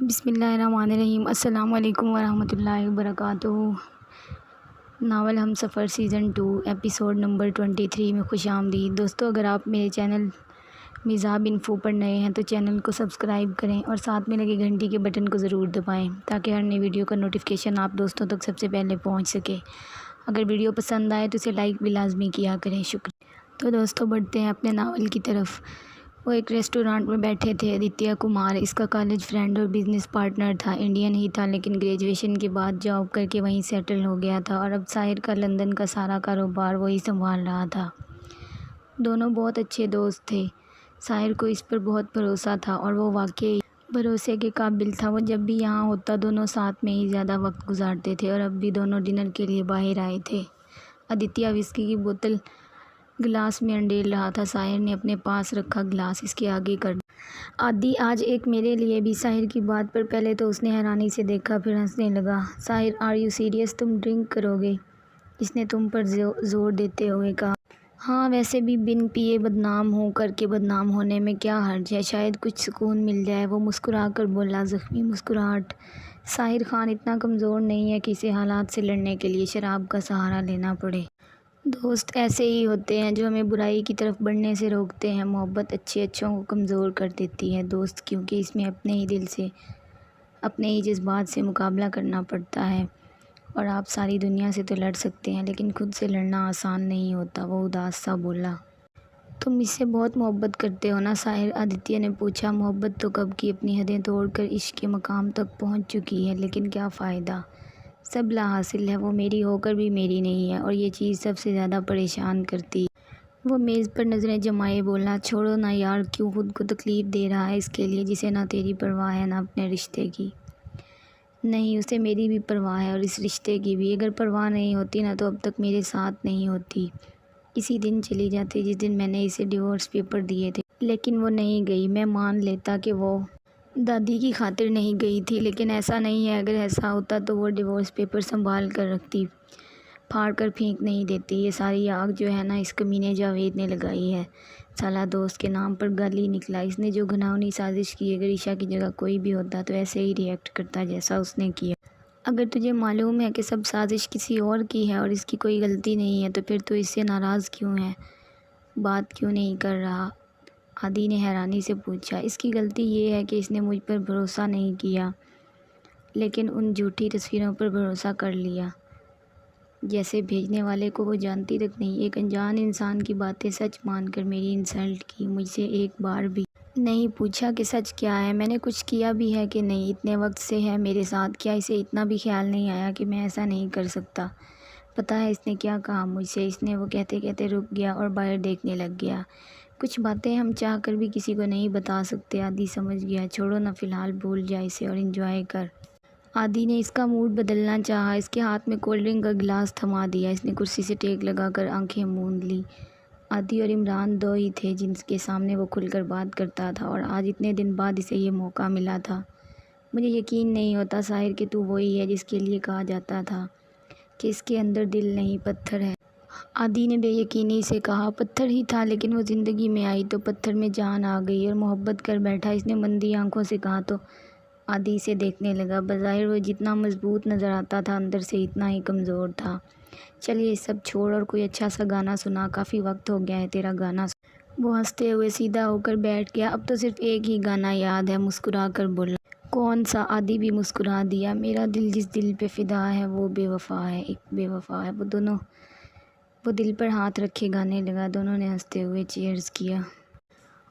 بسم اللہ الرحمن الرحیم۔ السلام علیکم ورحمۃ اللہ وبرکاتہ۔ ناول ہم سفر سیزن 2 اپیسوڈ نمبر 23 میں خوش آمدید۔ دوستو، اگر آپ میرے چینل مزاب انفو پر نئے ہیں تو چینل کو سبسکرائب کریں اور ساتھ میں لگے گھنٹی کے بٹن کو ضرور دبائیں تاکہ ہر نئی ویڈیو کا نوٹیفیکیشن آپ دوستوں تک سب سے پہلے پہنچ سکے۔ اگر ویڈیو پسند آئے تو اسے لائک بھی لازمی کیا کریں، شکریہ۔ تو دوستو، بڑھتے ہیں اپنے ناول کی طرف۔ وہ ایک ریسٹورانٹ میں بیٹھے تھے۔ آدتیہ کمار اس کا کالج فرینڈ اور بزنس پارٹنر تھا۔ انڈین ہی تھا لیکن گریجویشن کے بعد جاب کر کے وہیں سیٹل ہو گیا تھا اور اب ساحر کا لندن کا سارا کاروبار وہی سنبھال رہا تھا۔ دونوں بہت اچھے دوست تھے۔ ساحر کو اس پر بہت بھروسہ تھا اور وہ واقعی بھروسے کے قابل تھا۔ وہ جب بھی یہاں ہوتا دونوں ساتھ میں ہی زیادہ وقت گزارتے تھے اور اب بھی دونوں ڈنر کے لیے باہر آئے تھے۔ آدتیہ وسکی کی بوتل گلاس میں انڈیل رہا تھا۔ ساحر نے اپنے پاس رکھا گلاس اس کے آگے کر دیا۔ آدی، آج ایک میرے لیے بھی۔ ساحر کی بات پر پہلے تو اس نے حیرانی سے دیکھا، پھر ہنسنے لگا۔ ساحر، آر یو سیریس؟ تم ڈرنک کرو گے؟ اس نے تم پر زور دیتے ہوئے کہا۔ ہاں، ویسے بھی بن پیے بدنام ہوں کر کے بدنام ہونے میں کیا حرج ہے؟ شاید کچھ سکون مل جائے۔ وہ مسکرا کر بولا، زخمی مسکراہٹ۔ ساحر خان اتنا کمزور نہیں ہے کہ اسے حالات سے لڑنے کے لیے شراب کا سہارا لینا پڑے۔ دوست ایسے ہی ہوتے ہیں جو ہمیں برائی کی طرف بڑھنے سے روکتے ہیں۔ محبت اچھوں کو کمزور کر دیتی ہے دوست، کیونکہ اس میں اپنے ہی دل سے، اپنے ہی جذبات سے مقابلہ کرنا پڑتا ہے۔ اور آپ ساری دنیا سے تو لڑ سکتے ہیں لیکن خود سے لڑنا آسان نہیں ہوتا۔ وہ اداس سا بولا۔ تم اس سے بہت محبت کرتے ہو نا ساحر؟ آدتیہ نے پوچھا۔ محبت تو کب کی اپنی حدیں توڑ کر عشق کے مقام تک پہنچ چکی ہے، لیکن کیا فائدہ؟ سب لا حاصل ہے۔ وہ میری ہو کر بھی میری نہیں ہے اور یہ چیز سب سے زیادہ پریشان کرتی ہے۔ وہ میز پر نظریں جمائے بولا، چھوڑو نا یار، کیوں خود کو تکلیف دے رہا ہے اس کے لیے جسے نہ تیری پرواہ ہے نہ اپنے رشتے کی؟ نہیں، اسے میری بھی پرواہ ہے اور اس رشتے کی بھی۔ اگر پرواہ نہیں ہوتی نا تو اب تک میرے ساتھ نہیں ہوتی، اسی دن چلی جاتی جس دن میں نے اسے ڈیورس پیپر دیے تھے۔ لیکن وہ نہیں گئی۔ میں مان لیتا کہ وہ دادی کی خاطر نہیں گئی تھی، لیکن ایسا نہیں ہے۔ اگر ایسا ہوتا تو وہ ڈیورس پیپر سنبھال کر رکھتی، پھاڑ کر پھینک نہیں دیتی۔ یہ ساری آگ جو ہے نا اس کمینے جاوید نے لگائی ہے۔ سالہ دوست کے نام پر گالی نکلا۔ اس نے جو گھناؤنی سازش کی، اگر عشا کی جگہ کوئی بھی ہوتا تو ایسے ہی ری ایکٹ کرتا جیسا اس نے کیا۔ اگر تجھے معلوم ہے کہ سب سازش کسی اور کی ہے اور اس کی کوئی غلطی نہیں ہے تو پھر تو اس سے ناراض کیوں ہے؟ بات کیوں نہیں کر رہا؟ آدی نے حیرانی سے پوچھا۔ اس کی غلطی یہ ہے کہ اس نے مجھ پر بھروسہ نہیں کیا، لیکن ان جھوٹی تصویروں پر بھروسہ کر لیا جیسے بھیجنے والے کو وہ جانتی تک نہیں۔ ایک انجان انسان کی باتیں سچ مان کر میری انسلٹ کی۔ مجھ سے ایک بار بھی نہیں پوچھا کہ سچ کیا ہے، میں نے کچھ کیا بھی ہے کہ نہیں۔ اتنے وقت سے ہے میرے ساتھ، کیا اسے اتنا بھی خیال نہیں آیا کہ میں ایسا نہیں کر سکتا؟ پتہ ہے اس نے کیا کہا مجھ سے؟ اس نے وہ کہتے کہتے رک گیا اور باہر دیکھنے لگ گیا۔ کچھ باتیں ہم چاہ کر بھی کسی کو نہیں بتا سکتے۔ آدی سمجھ گیا۔ چھوڑو نا، فی الحال بھول جا اسے اور انجوائے کر۔ آدی نے اس کا موڈ بدلنا چاہا۔ اس کے ہاتھ میں کولڈ ڈرنک کا گلاس تھما دیا۔ اس نے کرسی سے ٹیک لگا کر آنکھیں موند لی۔ آدی اور عمران دو ہی تھے جن کے سامنے وہ کھل کر بات کرتا تھا اور آج اتنے دن بعد اسے یہ موقع ملا تھا۔ مجھے یقین نہیں ہوتا ساحر کہ تو وہی ہے جس کے لیے کہا جاتا تھا کہ اس کے اندر دل نہیں پتھر ہے۔ آدی نے بے یقینی سے کہا۔ پتھر ہی تھا، لیکن وہ زندگی میں آئی تو پتھر میں جان آ گئی اور محبت کر بیٹھا۔ اس نے مندی آنکھوں سے کہا تو آدی سے دیکھنے لگا۔ بظاہر وہ جتنا مضبوط نظر آتا تھا اندر سے اتنا ہی کمزور تھا۔ چل یہ سب چھوڑ اور کوئی اچھا سا گانا سنا، کافی وقت ہو گیا ہے تیرا گانا سنا۔ وہ ہنستے ہوئے سیدھا ہو کر بیٹھ گیا۔ اب تو صرف ایک ہی گانا یاد ہے، مسکرا کر بولا۔ کون سا؟ آدی بھی مسکرا دیا۔ میرا دل جس دل پہ فدا ہے وہ بے وفا ہے، ایک بے وفا ہے۔ وہ دل پر ہاتھ رکھے گانے لگا۔ دونوں نے ہنستے ہوئے چیئرز کیا۔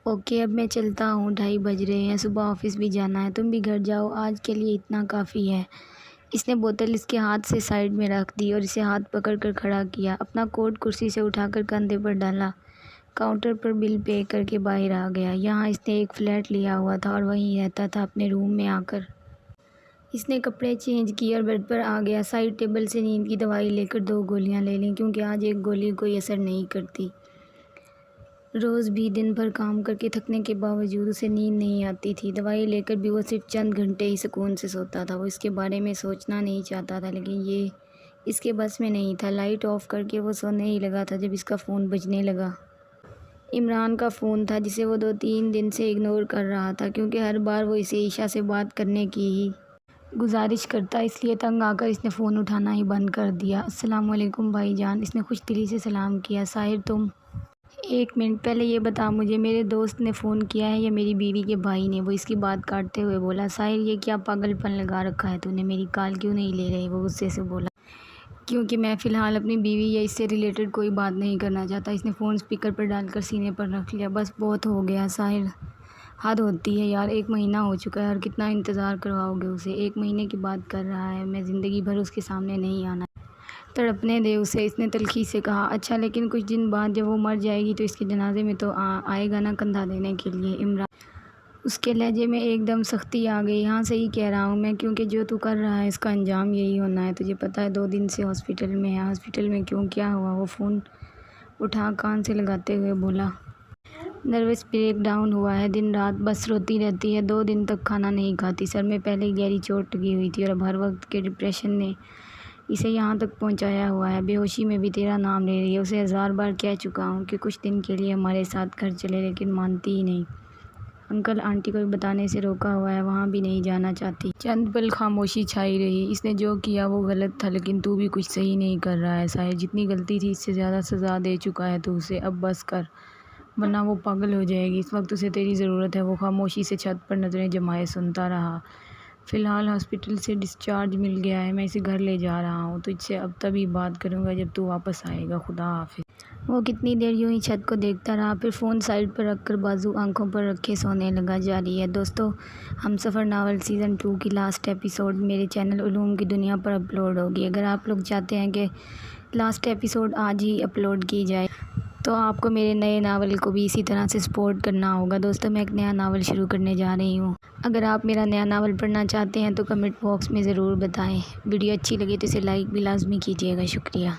اوکے، اب میں چلتا ہوں، 2:30 بج رہے ہیں، صبح آفس بھی جانا ہے۔ تم بھی گھر جاؤ، آج کے لیے اتنا کافی ہے۔ اس نے بوتل اس کے ہاتھ سے سائیڈ میں رکھ دی اور اسے ہاتھ پکڑ کر کھڑا کیا۔ اپنا کوٹ کرسی سے اٹھا کر کندھے پر ڈالا، کاؤنٹر پر بل پے کر کے باہر آ گیا۔ یہاں اس نے ایک فلیٹ لیا ہوا تھا اور وہیں رہتا تھا اپنے روم میں آ کر۔ اس نے کپڑے چینج کیے اور بیڈ پر آ گیا۔ سائڈ ٹیبل سے نیند کی دوائی لے کر 2 گولیاں لے لیں کیونکہ آج ایک گولی کوئی اثر نہیں کرتی۔ روز بھی دن بھر کام کر کے تھکنے کے باوجود اسے نیند نہیں آتی تھی۔ دوائی لے کر بھی وہ صرف چند گھنٹے ہی سکون سے سوتا تھا۔ وہ اس کے بارے میں سوچنا نہیں چاہتا تھا لیکن یہ اس کے بس میں نہیں تھا۔ لائٹ آف کر کے وہ سونے ہی لگا تھا جب اس کا فون بجنے لگا۔ عمران کا فون تھا جسے وہ 2-3 دن سے اگنور کر رہا تھا، کیونکہ ہر بار وہ اسے عشاء سے بات کرنے کی ہی گزارش کرتا، اس لیے تنگ آ کر اس نے فون اٹھانا ہی بند کر دیا۔ السلام علیکم بھائی جان، اس نے خوش دلی سے سلام کیا۔ ساحر تم ایک منٹ پہلے یہ بتا مجھے میرے دوست نے فون کیا ہے یا میری بیوی کے بھائی نے؟ وہ اس کی بات کاٹتے ہوئے بولا۔ ساحر یہ کیا پاگل پن لگا رکھا ہے تو نے، میری کال کیوں نہیں لے رہے؟ وہ غصے سے بولا۔ کیونکہ میں فی الحال اپنی بیوی یا اس سے ریلیٹڈ کوئی بات نہیں کرنا چاہتا۔ اس نے فون اسپیکر پر ڈال کر سینے پر رکھ لیا۔ بس بہت ہو گیا ساحر، حد ہوتی ہے یار، 1 مہینہ ہو چکا ہے اور کتنا انتظار کرواؤ گے اسے؟ 1 مہینے کی بات کر رہا ہے، میں زندگی بھر اس کے سامنے نہیں آنا، تڑپنے دے اسے، اس نے تلخی سے کہا۔ اچھا لیکن کچھ دن بعد جب وہ مر جائے گی تو اس کے جنازے میں تو آئے گا نا کندھا دینے کے لیے؟ عمران، اس کے لہجے میں ایک دم سختی آ گئی۔ ہاں صحیح کہہ رہا ہوں میں، کیونکہ جو تو کر رہا ہے اس کا انجام یہی ہونا ہے۔ تجھے پتہ ہے 2 دن سے ہاسپٹل میں ہے۔ ہاسپٹل میں کیوں، کیا ہوا؟ وہ فون اٹھا کان سے لگاتے ہوئے بولا۔ نروس بریک ڈاؤن ہوا ہے، دن رات بس روتی رہتی ہے، 2 دن تک کھانا نہیں کھاتی، سر میں پہلے ہی گہری چوٹ لگی ہوئی تھی اور اب ہر وقت کے ڈپریشن نے اسے یہاں تک پہنچایا ہوا ہے۔ بے ہوشی میں بھی تیرا نام لے رہی ہے۔ اسے 1000 بار کہہ چکا ہوں کہ کچھ دن کے لیے ہمارے ساتھ گھر چلے، لیکن مانتی ہی نہیں۔ انکل آنٹی کو بھی بتانے سے روکا ہوا ہے، وہاں بھی نہیں جانا چاہتی۔ چند پل خاموشی چھائی رہی۔ اس نے جو کیا وہ غلط تھا، لیکن تو بھی کچھ صحیح نہیں کر رہا ہے ساحر، جتنی غلطی تھی اس سے زیادہ سزا دے چکا ہے تو اسے، اب بس کر ورنہ وہ پاگل ہو جائے گی۔ اس وقت اسے تیری ضرورت ہے۔ وہ خاموشی سے چھت پر نظریں جمائے سنتا رہا۔ فی الحال ہاسپٹل سے ڈسچارج مل گیا ہے، میں اسے گھر لے جا رہا ہوں، تجھ سے اب تبھی بات کروں گا جب تو واپس آئے گا، خدا حافظ۔ وہ کتنی دیر یوں ہی چھت کو دیکھتا رہا، پھر فون سائڈ پر رکھ کر بازو آنکھوں پر رکھے سونے لگا۔ جاری ہے دوستو، ہم سفر ناول سیزن 2 کی لاسٹ ایپیسوڈ میرے چینل علوم کی دنیا پر اپلوڈ ہوگی۔ اگر آپ لوگ چاہتے ہیں کہ لاسٹ ایپیسوڈ آج ہی اپلوڈ کی جائے تو آپ کو میرے نئے ناول کو بھی اسی طرح سے سپورٹ کرنا ہوگا۔ دوستو میں ایک نیا ناول شروع کرنے جا رہی ہوں، اگر آپ میرا نیا ناول پڑھنا چاہتے ہیں تو کمنٹ باکس میں ضرور بتائیں۔ ویڈیو اچھی لگے تو اسے لائک بھی لازمی کیجیے گا۔ شکریہ۔